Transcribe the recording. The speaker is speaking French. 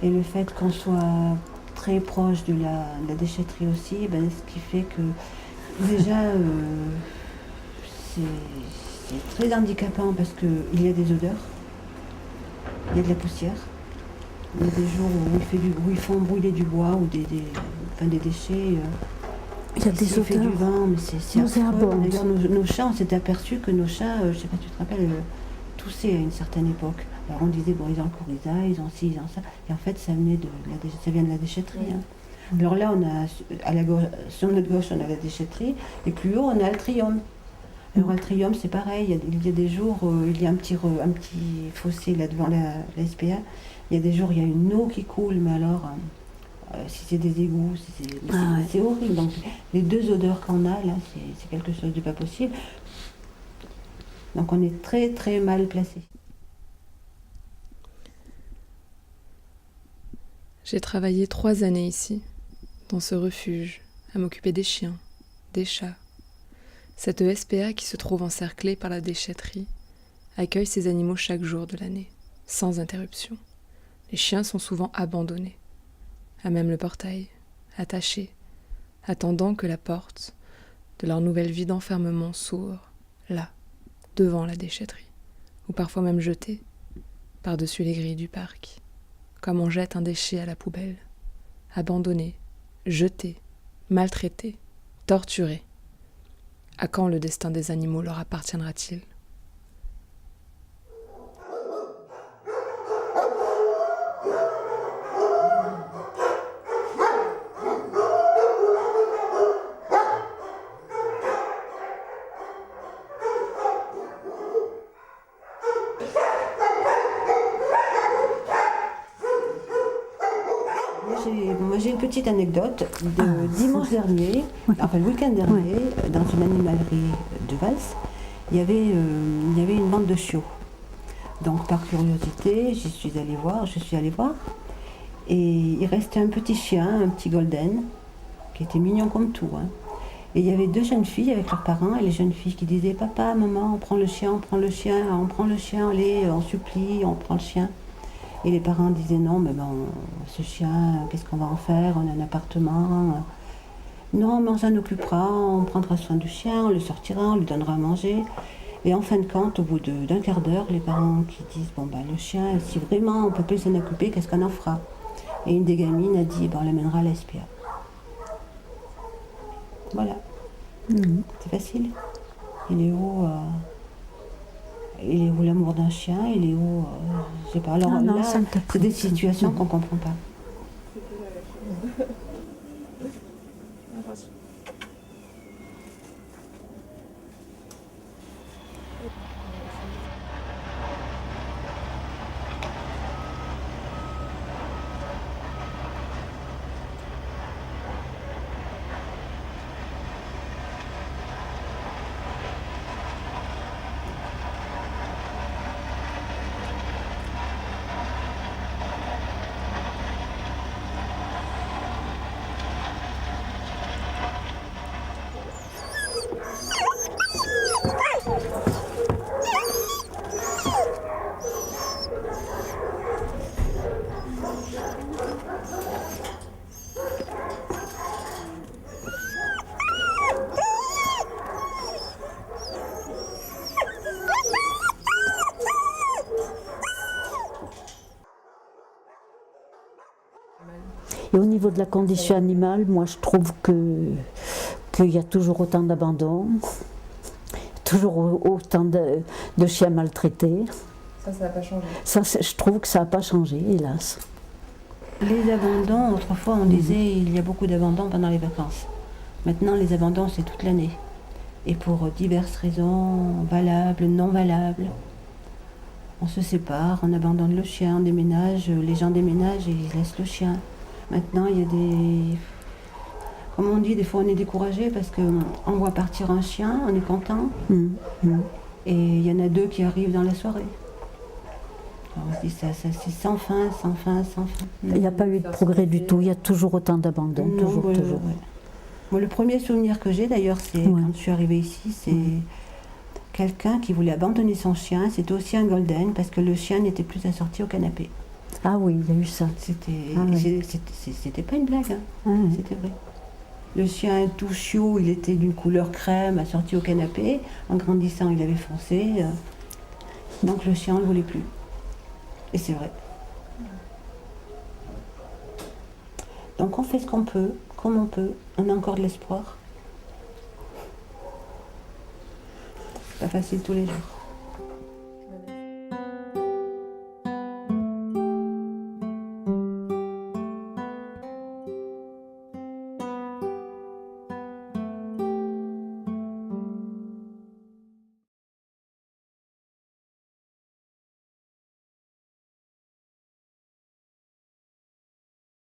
Et le fait qu'on soit très proche de la déchetterie aussi, ben, ce qui fait que déjà c'est c'est très handicapant parce qu'il y a des odeurs, il y a de la poussière. Il y a des jours où ils font brûler du bois ou enfin, des déchets. Il y a Ici, des il fait du odeurs vent, mais c'est affreux. nauséabondes. D'ailleurs, nos chats, on s'est aperçu que nos chats, je ne sais pas si tu te rappelles, toussaient à une certaine époque. Alors on disait, bon, ils ont le coryza, ils ont ci, ils ont ça. Et en fait, ça vient de la déchetterie. Hein. Alors là, on a, sur notre gauche, on a la déchetterie, et plus haut, on a le trium. Alors, le trium, c'est pareil, il y a des jours, il y a un petit fossé là devant la SPA. Il y a des jours, il y a une eau qui coule, mais alors, si c'est des égouts, c'est horrible. Donc, les deux odeurs qu'on a, là, c'est quelque chose de pas possible. Donc, on est très, très mal placé. J'ai travaillé 3 années ici, dans ce refuge, à m'occuper des chiens, des chats. Cette SPA qui se trouve encerclée par la déchetterie accueille ces animaux chaque jour de l'année, sans interruption. Les chiens sont souvent abandonnés, à même le portail, attachés, attendant que la porte de leur nouvelle vie d'enfermement s'ouvre, là, devant la déchetterie, ou parfois même jetés par-dessus les grilles du parc, comme on jette un déchet à la poubelle, abandonnés, jetés, maltraités, torturés. À quand le destin des animaux leur appartiendra-t-il ? Moi, j'ai une petite anecdote de dimanche dernier, enfin le week-end dernier, dans une animalerie de Vals, il y avait une bande de chiots. Donc par curiosité, je suis allée voir, et il restait un petit chien, un petit golden, qui était mignon comme tout. Hein. Et il y avait 2 jeunes filles avec leurs parents, et les jeunes filles qui disaient papa, maman, on prend le chien, allez, on supplie, on prend le chien. Et les parents disaient non, mais bon, ce chien, qu'est-ce qu'on va en faire? On a un appartement. Non, mais on s'en occupera, on prendra soin du chien, on le sortira, on lui donnera à manger. Et en fin de compte, au bout d'un quart d'heure, les parents qui disent bon ben le chien, si vraiment on ne peut plus s'en occuper, qu'est-ce qu'on en fera? Et une des gamines a dit ben, on l'amènera à la SPA. Voilà. C'est facile. Il est où l'amour d'un chien? Il est où je sais pas. Alors non, là, c'est des situations qu'on ne comprend pas. Et au niveau de la condition animale, moi je trouve qu'il y a toujours autant d'abandon, toujours autant de chiens maltraités. Ça n'a pas changé. Ça, je trouve que ça n'a pas changé, hélas. Les abandons, autrefois on disait il y a beaucoup d'abandons pendant les vacances. Maintenant les abandons c'est toute l'année. Et pour diverses raisons, valables, non valables. On se sépare, on abandonne le chien, on déménage, les gens déménagent et ils laissent le chien. Maintenant il y a des... Comme on dit, des fois on est découragé parce qu'on voit partir un chien, on est content. Et il y en a 2 qui arrivent dans la soirée. Alors on se dit, c'est sans fin, sans fin, sans fin. Il n'y a pas eu de progrès du tout, il y a toujours autant d'abandon, toujours. Ouais. Moi, le premier souvenir que j'ai d'ailleurs, c'est quand je suis arrivée ici, c'est quelqu'un qui voulait abandonner son chien, c'était aussi un golden, parce que le chien n'était plus assorti au canapé. Ah oui, il y a eu ça. C'était pas une blague, hein. Ah oui. C'était vrai. Le chien tout chiot, il était d'une couleur crème, assorti au canapé. En grandissant, il avait foncé. Donc le chien ne voulait plus. Et c'est vrai. Donc on fait ce qu'on peut, comme on peut. On a encore de l'espoir. C'est pas facile tous les jours.